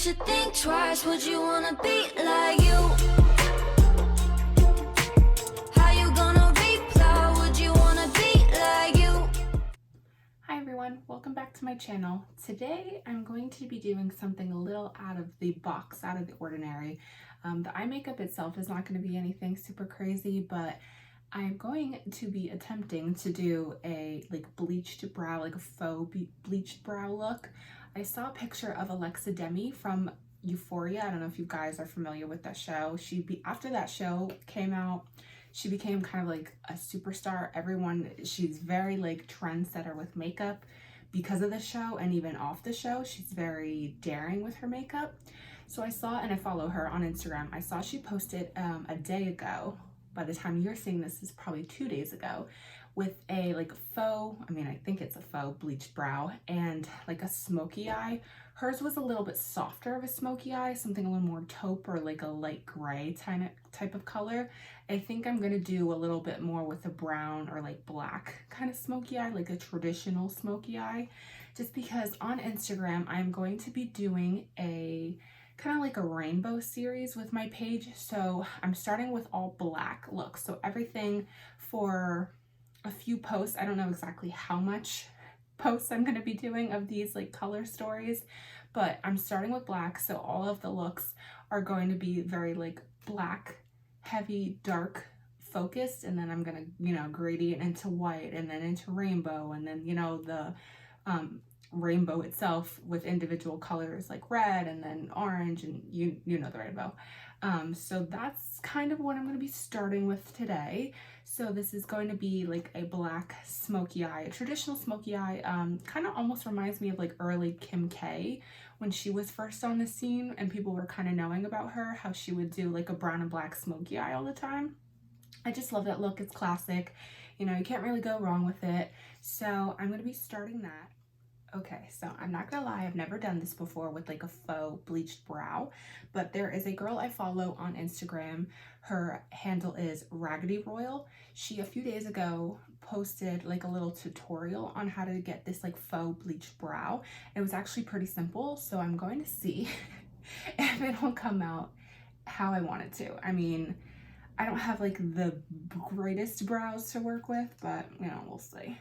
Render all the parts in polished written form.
should think twice. Would you wanna be like you? How you gonna reply? Would you wanna be like you? Hi everyone, welcome back to my channel. Today I'm going to be doing something a little out of the box, out of the ordinary. The eye makeup itself is not going to be anything super crazy, but I'm going to be attempting to do a bleached brow, like a faux bleached brow look. I saw a picture of Alexa Demi from Euphoria. I don't know if you guys are familiar with that show. After that show came out, she became kind of like a superstar. She's very like trendsetter with makeup because of the show, and even off the show, she's very daring with her makeup. So I saw, and I follow her on Instagram, I saw she posted a day ago, by the time you're seeing this is probably 2 days ago, with a I think it's a faux bleached brow and like a smoky eye. Hers was a little bit softer of a smoky eye, something a little more taupe or like a light gray type of color. I think I'm gonna do a little bit more with a brown or like black kind of smoky eye, like a traditional smoky eye, just because on Instagram I'm going to be doing a kind of like a rainbow series with my page. So I'm starting with all black looks. So everything for a few posts, I don't know exactly how much posts I'm going to be doing of these like color stories, but I'm starting with black. So all of the looks are going to be very like black, heavy, dark focused, and then I'm going to, gradient into white and then into rainbow, and then, the rainbow itself with individual colors like red and then orange, and you know the rainbow. So that's kind of what I'm going to be starting with today. So this is going to be like a black smoky eye, a traditional smoky eye. Kind of almost reminds me of like early Kim K when she was first on the scene and people were kind of knowing about her, how she would do like a brown and black smoky eye all the time. I just love that look. It's classic. You can't really go wrong with it. So I'm going to be starting that. Okay, so I'm not gonna lie, I've never done this before with like a faux bleached brow, but there is a girl I follow on Instagram. Her handle is Raggedy Royal. She, a few days ago, posted like a little tutorial on how to get this like faux bleached brow. It was actually pretty simple, so I'm going to see if it'll come out how I want it to. I mean, I don't have like the greatest brows to work with, but we'll see.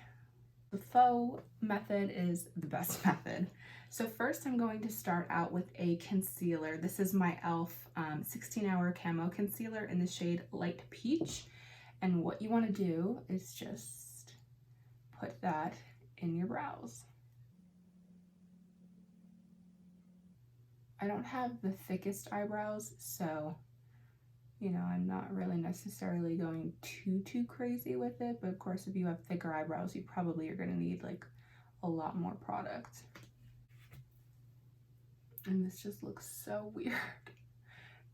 The faux method is the best method. So first I'm going to start out with a concealer. This is my E.L.F 16-hour camo concealer in the shade Light Peach. And what you want to do is just put that in your brows. I don't have the thickest eyebrows, so I'm not really necessarily going too crazy with it, but of course if you have thicker eyebrows, you probably are going to need like a lot more product. And this just looks so weird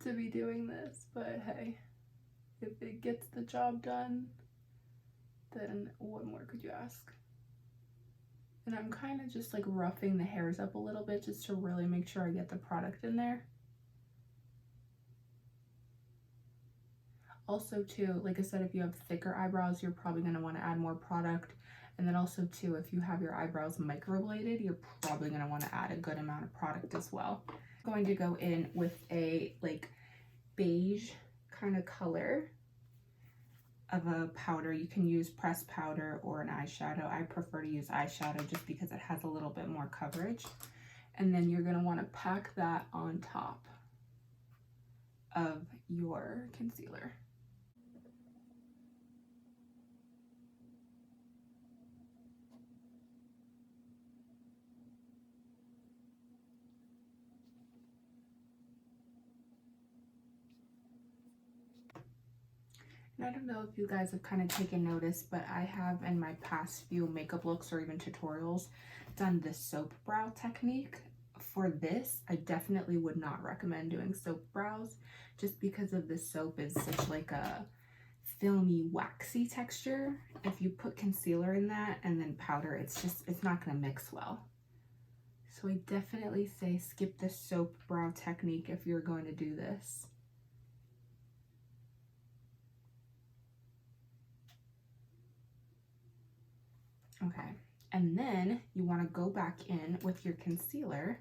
to be doing this, but hey, if it gets the job done, then what more could you ask? And I'm kind of just like roughing the hairs up a little bit just to really make sure I get the product in there. Also too, like I said, if you have thicker eyebrows, you're probably going to want to add more product. And then also too, if you have your eyebrows microbladed, you're probably going to want to add a good amount of product as well. I'm going to go in with a like beige kind of color of a powder. You can use pressed powder or an eyeshadow. I prefer to use eyeshadow just because it has a little bit more coverage. And then you're going to want to pack that on top of your concealer. And I don't know if you guys have kind of taken notice, but I have in my past few makeup looks or even tutorials done the soap brow technique. For this, I definitely would not recommend doing soap brows just because of the soap is such like a filmy, waxy texture. If you put concealer in that and then powder, it's not going to mix well. So I definitely say skip the soap brow technique if you're going to do this. Okay, and then you want to go back in with your concealer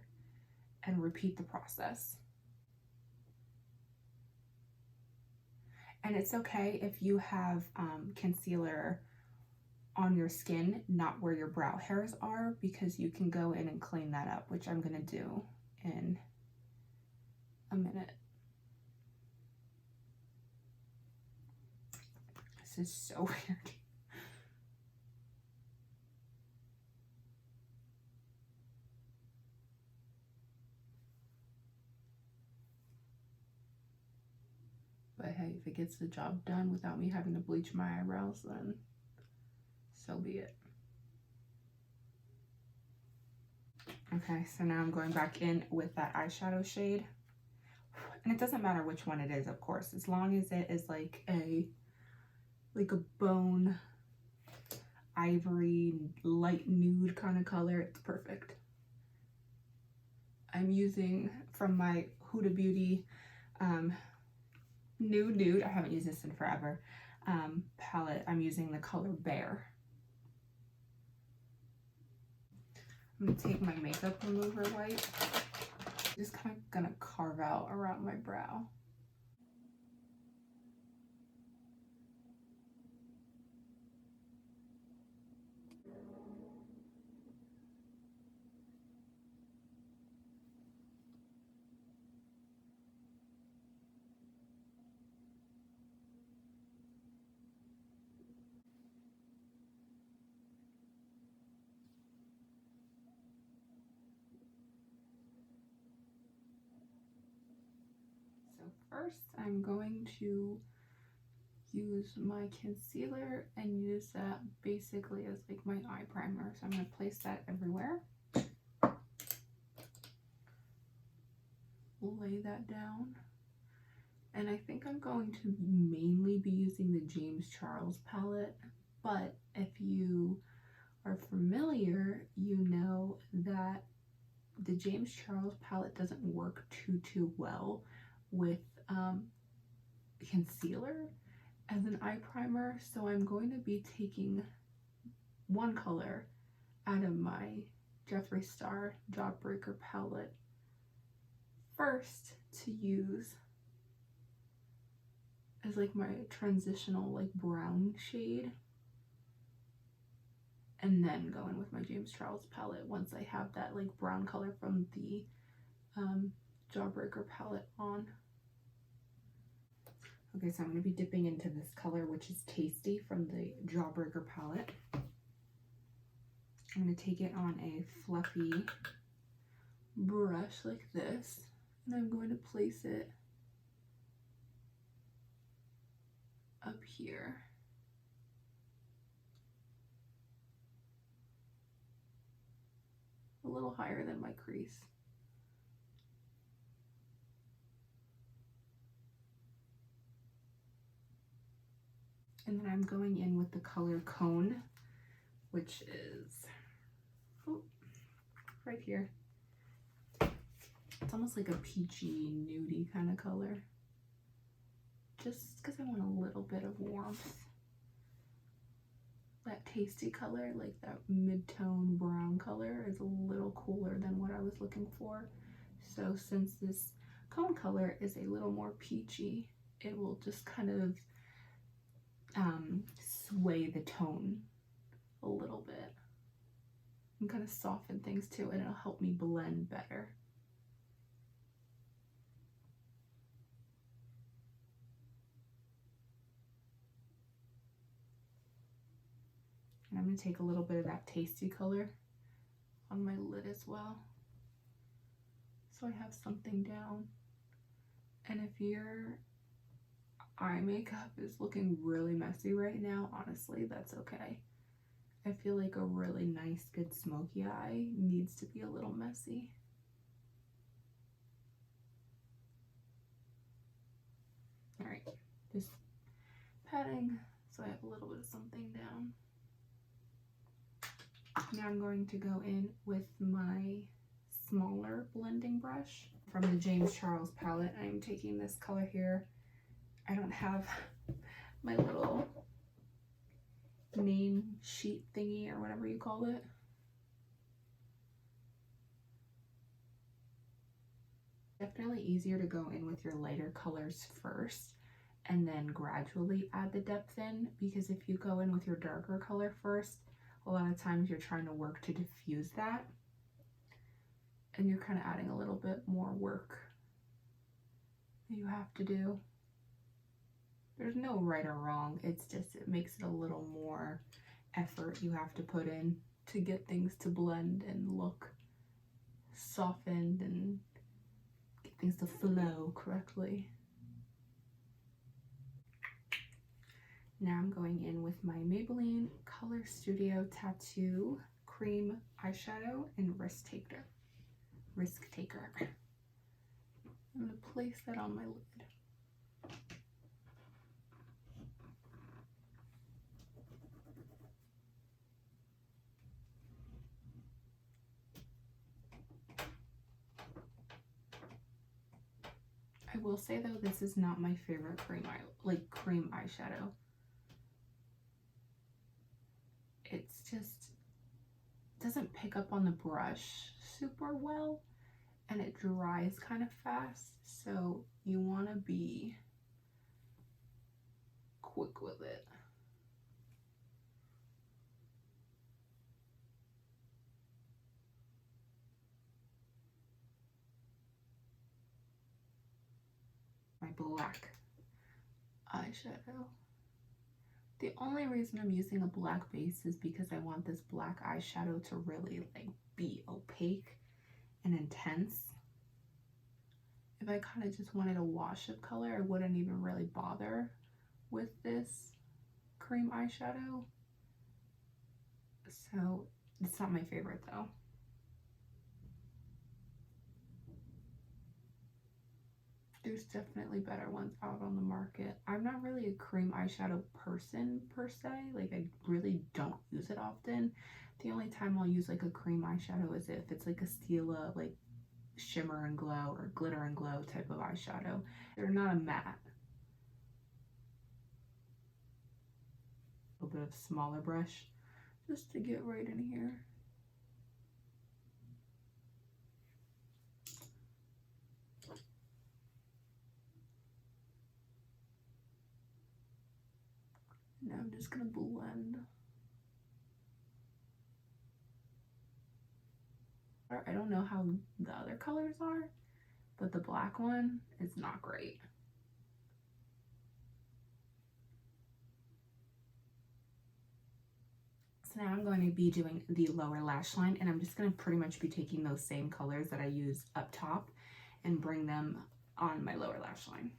and repeat the process. And it's okay if you have concealer on your skin, not where your brow hairs are, because you can go in and clean that up, which I'm gonna do in a minute. This is so weird. But hey, if it gets the job done without me having to bleach my eyebrows, then so be it. Okay, so now I'm going back in with that eyeshadow shade. And it doesn't matter which one it is, of course, as long as it is like a bone ivory light nude kind of color, it's perfect. I'm using from my Huda Beauty Nude, I haven't used this in forever, palette. I'm using the color Bear. I'm gonna take my makeup remover wipe. Just kind of gonna carve out around my brow. First, I'm going to use my concealer and use that basically as like my eye primer. So I'm going to place that everywhere. Lay that down. And I think I'm going to mainly be using the James Charles palette. But if you are familiar, you know that the James Charles palette doesn't work too well with concealer as an eye primer, so I'm going to be taking one color out of my Jeffree Star Jawbreaker palette first to use as like my transitional like brown shade, and then go in with my James Charles palette once I have that like brown color from the Jawbreaker palette on. Okay, so I'm going to be dipping into this color, which is Tasty from the Jawbreaker palette. I'm going to take it on a fluffy brush like this, and I'm going to place it up here. A little higher than my crease. And then I'm going in with the color Cone, which is right here. It's almost like a peachy, nudie kind of color. Just because I want a little bit of warmth. That Tasty color, like that mid-tone brown color, is a little cooler than what I was looking for. So since this Cone color is a little more peachy, it will just kind of sway the tone a little bit and kind of soften things too, and it'll help me blend better. And I'm going to take a little bit of that Tasty color on my lid as well, so I have something down. And if your eye makeup is looking really messy right now, honestly, that's okay. I feel like a really nice, good smoky eye needs to be a little messy. All right, just patting so I have a little bit of something down. Now I'm going to go in with my smaller blending brush from the James Charles palette. I'm taking this color here. I don't have my little name sheet thingy or whatever you call it. Definitely easier to go in with your lighter colors first and then gradually add the depth in, because if you go in with your darker color first, a lot of times you're trying to work to diffuse that and you're kind of adding a little bit more work that you have to do. There's no right or wrong, it's just it makes it a little more effort you have to put in to get things to blend and look softened and get things to flow correctly. Now I'm going in with my Maybelline Color Studio Tattoo Cream Eyeshadow and Risk Taker. I'm going to place that on my lid. I will say though, this is not my favorite cream eyeshadow. It's just doesn't pick up on the brush super well and it dries kind of fast, so you want to be quick with it. My black eyeshadow. The only reason I'm using a black base is because I want this black eyeshadow to really like be opaque and intense. If I kind of just wanted a wash of color, I wouldn't even really bother with this cream eyeshadow. So it's not my favorite though. There's definitely better ones out on the market. I'm not really a cream eyeshadow person per se. Like I really don't use it often. The only time I'll use like a cream eyeshadow is if it's like a Stila like shimmer and glow or glitter and glow type of eyeshadow. They're not a matte. A little bit of smaller brush just to get right in here. Now I'm just gonna blend. I don't know how the other colors are, but the black one is not great. So now I'm going to be doing the lower lash line, and I'm just going to pretty much be taking those same colors that I used up top and bring them on my lower lash line.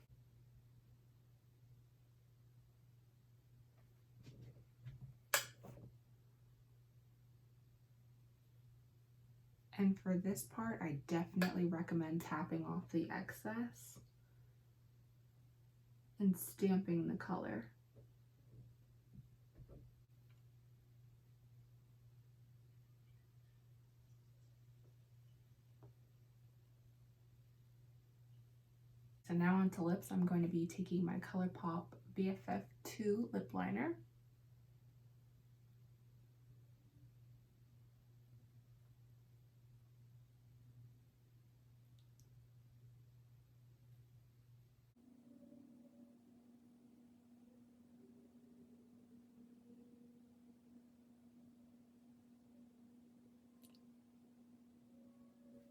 And for this part, I definitely recommend tapping off the excess and stamping the color. So now onto lips, I'm going to be taking my Colourpop BFF2 lip liner.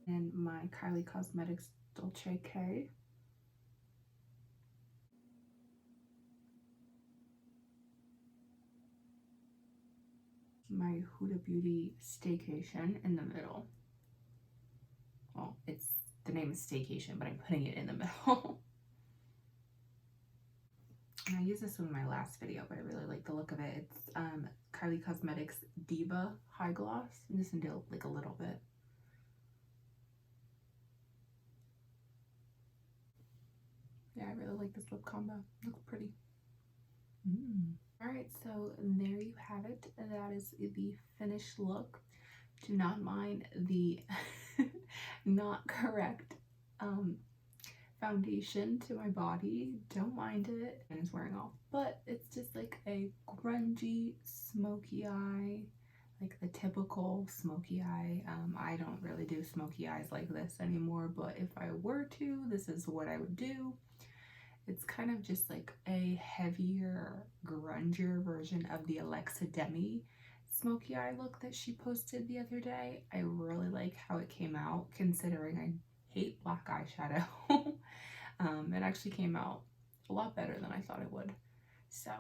And my Kylie Cosmetics Dolce K. My Huda Beauty Staycation in the middle. Well, the name is Staycation, but I'm putting it in the middle. And I used this one in my last video, but I really like the look of it. It's Kylie Cosmetics Diva High Gloss. I'm just gonna do like a little bit. Yeah, I really like this lip combo. Looks pretty. Alright, so there you have it. That is the finished look. Do not mind the not correct foundation to my body. Don't mind it. And it's wearing off. But it's just like a grungy, smoky eye, like the typical smoky eye. I don't really do smoky eyes like this anymore, but if I were to, this is what I would do. It's kind of just like a heavier, grungier version of the Alexa Demi smoky eye look that she posted the other day. I really like how it came out, considering I hate black eyeshadow. It actually came out a lot better than I thought it would. So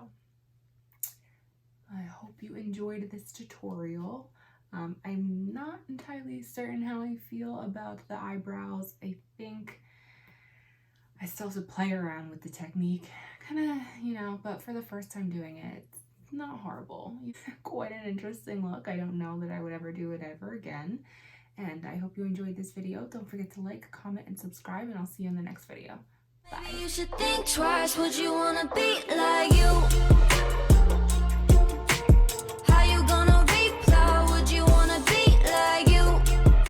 I hope you enjoyed this tutorial. I'm not entirely certain how I feel about the eyebrows. I think I still have to play around with the technique, kind of, you know, but for the first time doing it, it's not horrible. It's quite an interesting look. I don't know that I would ever do it ever again. And I hope you enjoyed this video. Don't forget to like, comment, and subscribe, and I'll see you in the next video. Bye. Maybe you should think twice, would you wanna be like you?